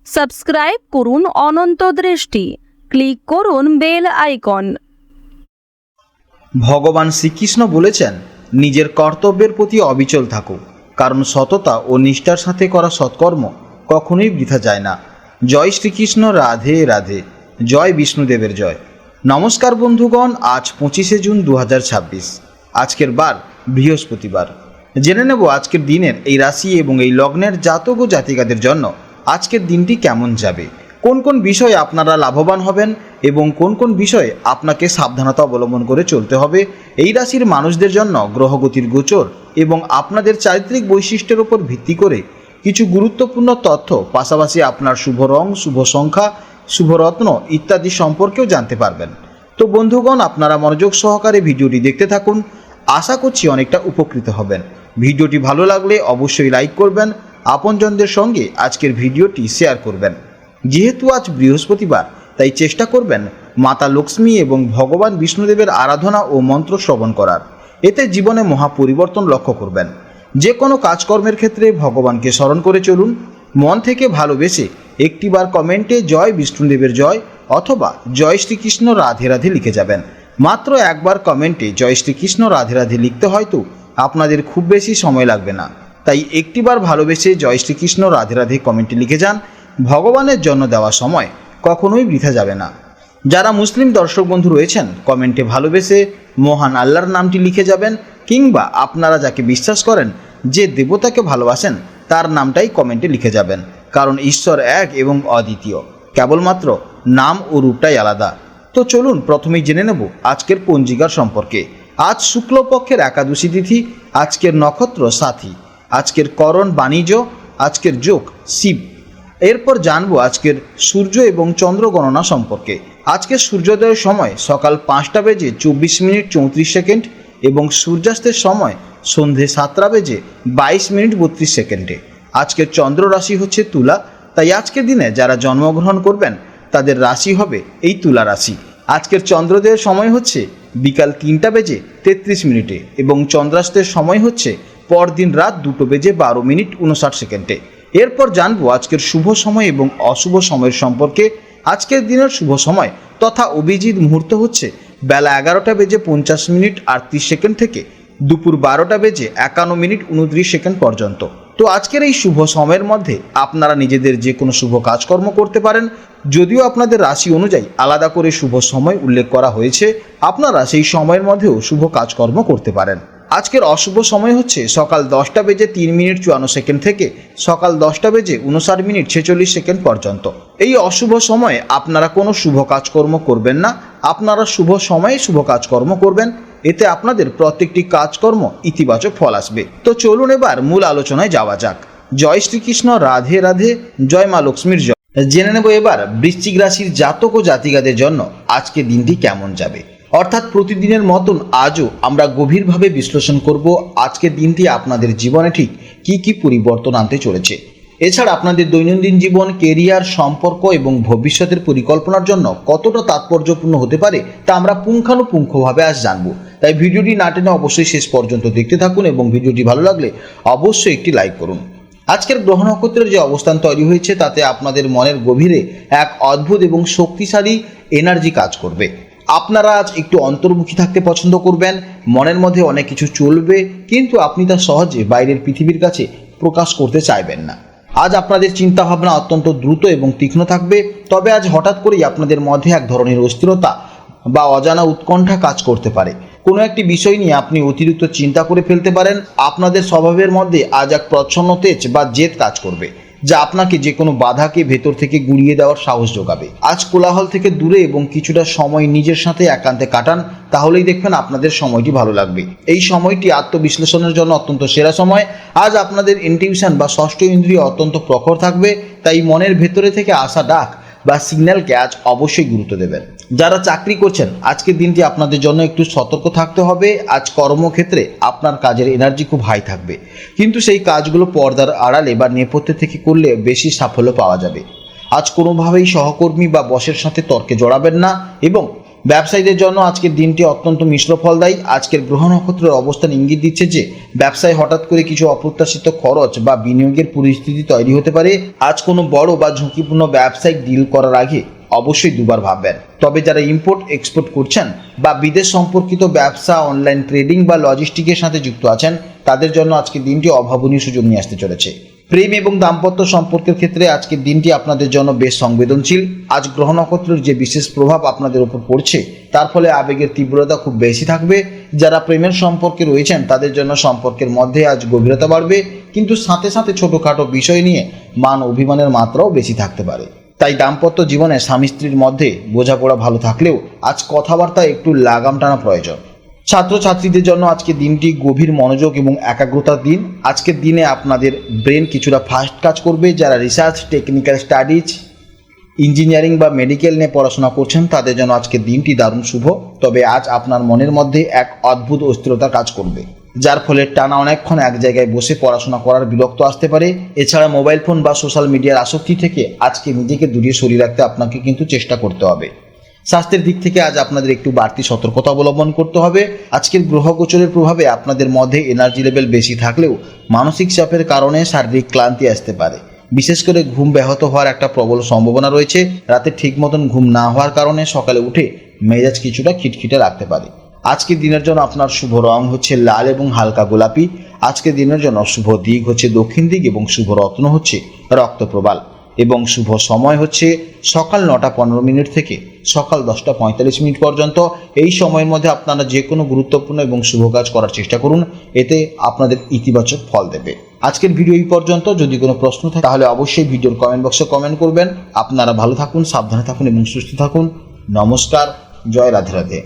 Subscribe করুন অনন্ত দৃষ্টি, click করুন বেল আইকন। ভগবান শ্রীকৃষ্ণ বলেছেন, নিজের কর্তব্যের প্রতি অবিচল থাকো, কারণ সততা ও নিষ্ঠার সাথে করা সৎকর্ম কখনোই বৃথা যায় না। জয় শ্রীকৃষ্ণ, রাধে রাধে, জয় বিষ্ণুদেবের জয়। নমস্কার বন্ধুগণ, আজ 25শে জুন 2026, আজকের বার বৃহস্পতিবার। জেনে নেব আজকের দিনের এই রাশি এবং এই লগ্নের জাতক ও জাতিকাদের জন্য আজকের দিনটি কেমন যাবে, কোন কোন বিষয়ে আপনারা লাভবান হবেন এবং কোন কোন বিষয়ে আপনাকে সাবধানতা অবলম্বন করে চলতে হবে। এই রাশির মানুষদের জন্য গ্রহগতির গোচর এবং আপনাদের চারিত্রিক বৈশিষ্ট্যের উপর ভিত্তি করে কিছু গুরুত্বপূর্ণ তথ্য, পাশাপাশি আপনার শুভ রং, শুভ সংখ্যা, শুভ রত্ন ইত্যাদি সম্পর্কেও জানতে পারবেন। তো বন্ধুগণ, আপনারা মনোযোগ সহকারে ভিডিওটি দেখতে থাকুন, আশা করছি অনেকটা উপকৃত হবেন। ভিডিওটি ভালো লাগলে অবশ্যই লাইক করবেন, আপনজনদের সঙ্গে আজকের ভিডিওটি শেয়ার করবেন। যেহেতু আজ বৃহস্পতিবার, তাই চেষ্টা করবেন মাতা লক্ষ্মী এবং ভগবান বিষ্ণুদেবের আরাধনা ও মন্ত্র শ্রবণ করার। এতে জীবনে মহা পরিবর্তন লক্ষ্য করবেন। যে কোনো কাজকর্মের ক্ষেত্রে ভগবানকে স্মরণ করে চলুন। মন থেকে ভালোবেসে একটিবার কমেন্টে জয় বিষ্ণুদেবের জয় অথবা জয় শ্রীকৃষ্ণ রাধে রাধে লিখে যাবেন। মাত্র একবার কমেন্টে জয় শ্রীকৃষ্ণ রাধে রাধে লিখতে হয়তো আপনাদের খুব বেশি সময় লাগবে না, তাই একটিবার ভালোবেসে জয় শ্রীকৃষ্ণ রাধে রাধে কমেন্টে লিখে যান। ভগবানের জন্য দেওয়া সময় কখনোই বৃথা যাবে না। যারা মুসলিম দর্শক বন্ধু রয়েছেন, কমেন্টে ভালোবেসে মহান আল্লাহর নামটি লিখে যাবেন, কিংবা আপনারা যাকে বিশ্বাস করেন, যে দেবতাকে ভালোবাসেন, তার নামটাই কমেন্টে লিখে যাবেন। কারণ ঈশ্বর এক এবং অদ্বিতীয়, কেবলমাত্র নাম ও রূপটাই আলাদা। তো চলুন প্রথমেই জেনে নেব আজকের পঞ্জিকার সম্পর্কে। আজ শুক্লপক্ষের একাদশী তিথি, আজকের নক্ষত্র সাথী, আজকের করণ বাণিজ্য, আজকের যোগ শিব। এরপর জানবো আজকের সূর্য এবং চন্দ্র গণনা সম্পর্কে। আজকের সূর্যোদয়ের সময় সকাল 5:24:34 এবং সূর্যাস্তের সময় সন্ধে 7:22:32। আজকের চন্দ্র রাশি হচ্ছে তুলা, তাই আজকের দিনে যারা জন্মগ্রহণ করবেন তাদের রাশি হবে এই তুলা রাশি। আজকের চন্দ্রোদয়ের সময় হচ্ছে বিকাল 3:33 এবং চন্দ্রাস্তের সময় হচ্ছে পরদিন রাত 2:12:59। এরপর জানবো আজকের শুভ সময় এবং অশুভ সময়ের সম্পর্কে। আজকের দিনের শুভ সময় তথা অভিজিৎ মুহূর্ত হচ্ছে বেলা 11:50:38 থেকে দুপুর 12:51:29 পর্যন্ত। তো আজকের এই শুভ সময়ের মধ্যে আপনারা নিজেদের যে কোনো শুভ কাজকর্ম করতে পারেন। যদিও আপনাদের রাশি অনুযায়ী আলাদা করে শুভ সময় উল্লেখ করা হয়েছে, আপনারা সেই সময়ের মধ্যেও শুভ কাজকর্ম করতে পারেন। আজকের অশুভ সময় হচ্ছে সকাল 10:03:54 থেকে সকাল 10:59:46 পর্যন্ত। এই অশুভ সময়ে আপনারা কোনো শুভ কাজকর্ম করবেন না, আপনারা শুভ সময়ে শুভ কাজকর্ম করবেন। এতে আপনাদের প্রত্যেকটি কাজকর্ম ইতিবাচক ফল আসবে। তো চলুন এবার মূল আলোচনায় যাওয়া যাক। জয় শ্রীকৃষ্ণ, রাধে রাধে, জয় মা লক্ষ্মীর জয়। জেনে নেব এবার বৃশ্চিক রাশির জাতক ও জাতিকাদের জন্য আজকের দিনটি কেমন যাবে। অর্থাৎ প্রতিদিনের মতন আজও আমরা গভীরভাবে বিশ্লেষণ করব আজকের দিনটি আপনাদের জীবনে ঠিক কী কী পরিবর্তন আনতে চলেছে। এছাড়া আপনাদের দৈনন্দিন জীবন, কেরিয়ার, সম্পর্ক এবং ভবিষ্যতের পরিকল্পনার জন্য কতটা তাৎপর্যপূর্ণ হতে পারে তা আমরা পুঙ্খানুপুঙ্খভাবে আজ জানব। তাই ভিডিওটি না টেনে অবশ্যই শেষ পর্যন্ত দেখতে থাকুন এবং ভিডিওটি ভালো লাগলে অবশ্যই একটি লাইক করুন। আজকের গ্রহ নক্ষত্রের যে অবস্থান তৈরি হয়েছে তাতে আপনাদের মনের গভীরে এক অদ্ভুত এবং শক্তিশালী এনার্জি কাজ করবে। আপনারা আজ একটু অন্তর্মুখী থাকতে পছন্দ করবেন, মনের মধ্যে অনেক কিছু চলবে, কিন্তু আপনি তা সহজে বাইরের পৃথিবীর কাছে প্রকাশ করতে চাইবেন না। আজ আপনাদের চিন্তাভাবনা অত্যন্ত দ্রুত এবং তীক্ষ্ণ থাকবে। তবে আজ হঠাৎ করেই আপনাদের মধ্যে এক ধরনের অস্থিরতা বা অজানা উৎকণ্ঠা কাজ করতে পারে। কোনো একটি বিষয় নিয়ে আপনি অতিরিক্ত চিন্তা করে ফেলতে পারেন। আপনাদের স্বভাবের মধ্যে আজ এক প্রচ্ছন্ন তেজ বা জেদ কাজ করবে, যা আপনাকে যে কোনো বাধাকে ভেতর থেকে গুড়িয়ে দেওয়ার সাহস যোগাবে। আজ কোলাহল থেকে দূরে এবং কিছুটা সময় নিজের সাথে একান্তে কাটান, তাহলেই দেখবেন আপনাদের সময়টি ভালো লাগবে। এই সময়টি আত্মবিশ্লেষণের জন্য অত্যন্ত সেরা সময়। আজ আপনাদের ইনটিউশন বা ষষ্ঠ ইন্দ্রিয় অত্যন্ত প্রখর থাকবে, তাই মনের ভেতরে থেকে আসা ডাক বা সিগন্যালকে আজ অবশ্যই গুরুত্ব দেবেন। যারা চাকরি করছেন, আজকের দিনটি আপনাদের জন্য একটু সতর্ক থাকতে হবে। আজ কর্মক্ষেত্রে আপনার কাজের এনার্জি খুব হাই থাকবে, কিন্তু সেই কাজগুলো পর্দার আড়ালে বা নেপথ্যে থেকে করলে বেশি সাফল্য পাওয়া যাবে। আজ কোনোভাবেই সহকর্মী বা বসের সাথে তর্কে জড়াবেন না এবং ব্যবসায়ীদের জন্য আজকের দিনটি অত্যন্ত মিশ্র ফলদায়ী। আজকের গ্রহ নক্ষত্রের অবস্থান ইঙ্গিত দিচ্ছে যে ব্যবসায় হঠাৎ করে কিছু অপ্রত্যাশিত খরচ বা বিনিয়োগের পরিস্থিতি তৈরি হতে পারে। আজ কোনো বড় বা ঝুঁকিপূর্ণ ব্যবসায়িক ডিল করার আগে অবশ্যই দুবার ভাববেন। তবে যারা ইম্পোর্ট এক্সপোর্ট করছেন বা বিদেশ সম্পর্কিত ব্যবসা, অনলাইন ট্রেডিং বা লজিস্টিকের সাথে যুক্ত আছেন, তাদের জন্য আজকের দিনটি অভাবনীয় সুযোগ নিয়ে আসতে চলেছে। প্রেম এবং দাম্পত্য সম্পর্কের ক্ষেত্রে আজকের দিনটি আপনাদের জন্য বেশ সংবেদনশীল। আজ গ্রহ নক্ষত্রের যে বিশেষ প্রভাব আপনাদের উপর পড়ছে তার ফলে আবেগের তীব্রতা খুব বেশি থাকবে। যারা প্রেমের সম্পর্কে রয়েছেন তাদের জন্য সম্পর্কের মধ্যে আজ গভীরতা বাড়বে, কিন্তু সাথে সাথে ছোটোখাটো বিষয় নিয়ে মান অভিমানের মাত্রাও বেশি থাকতে পারে। তাই দাম্পত্য জীবনে স্বামী স্ত্রীর মধ্যে বোঝাপড়া ভালো থাকলেও আজ কথাবার্তা একটু লাগাম টানা প্রয়োজন। ছাত্রছাত্রীদের জন্য আজকের দিনটি গভীর মনোযোগ এবং একাগ্রতার দিন। আজকের দিনে আপনাদের ব্রেন কিছুটা ফাস্ট কাজ করবে। যারা রিসার্চ, টেকনিক্যাল স্টাডিজ, ইঞ্জিনিয়ারিং বা মেডিকেল নিয়ে পড়াশোনা করছেন তাদের জন্য আজকের দিনটি দারুণ শুভ। তবে আজ আপনার মনের মধ্যে এক অদ্ভুত অস্থিরতা কাজ করবে, যার ফলে টানা অনেকক্ষণ এক জায়গায় বসে পড়াশোনা করার বিরক্ত আসতে পারে। এছাড়া মোবাইল ফোন বা সোশ্যাল মিডিয়ার আসক্তি থেকে আজকে নিজেকে দূরে সরিয়ে রাখতে আপনাকে কিন্তু চেষ্টা করতে হবে। স্বাস্থ্যের দিক থেকে আজ আপনাদের একটু বাড়তি সতর্কতা অবলম্বন করতে হবে। আজকের গ্রহ গোচরের প্রভাবে আপনাদের মধ্যে এনার্জি লেভেল বেশি থাকলেও মানসিক চাপের কারণে শারীরিক ক্লান্তি আসতে পারে। বিশেষ করে ঘুম ব্যাহত হওয়ার একটা প্রবল সম্ভাবনা রয়েছে। রাতে ঠিক মতন ঘুম না হওয়ার কারণে সকালে উঠে মেজাজ কিছুটা খিটখিটে রাখতে পারে। আজকের দিনের জন্য আপনার শুভ রং হচ্ছে লাল এবং হালকা গোলাপি। আজকের দিনের জন্য শুভ দিক হচ্ছে দক্ষিণ দিক এবং শুভ রত্ন হচ্ছে রক্তপ্রবাল এবং শুভ সময় হচ্ছে সকাল 9টা 15 মিনিট থেকে সকাল 10টা 45 মিনিট পর্যন্ত। এই সময়ের মধ্যে আপনারা যে কোনো গুরুত্বপূর্ণ এবং শুভ কাজ করার চেষ্টা করুন, এতে আপনাদের ইতিবাচক ফল দেবে। আজকের ভিডিও এই পর্যন্ত। যদি কোনো প্রশ্ন থাকে তাহলে অবশ্যই ভিডিওর কমেন্ট বক্সে কমেন্ট করবেন। আপনারা ভালো থাকুন, সাবধানে থাকুন এবং সুস্থ থাকুন। নমস্কার, জয় রাধে রাধে।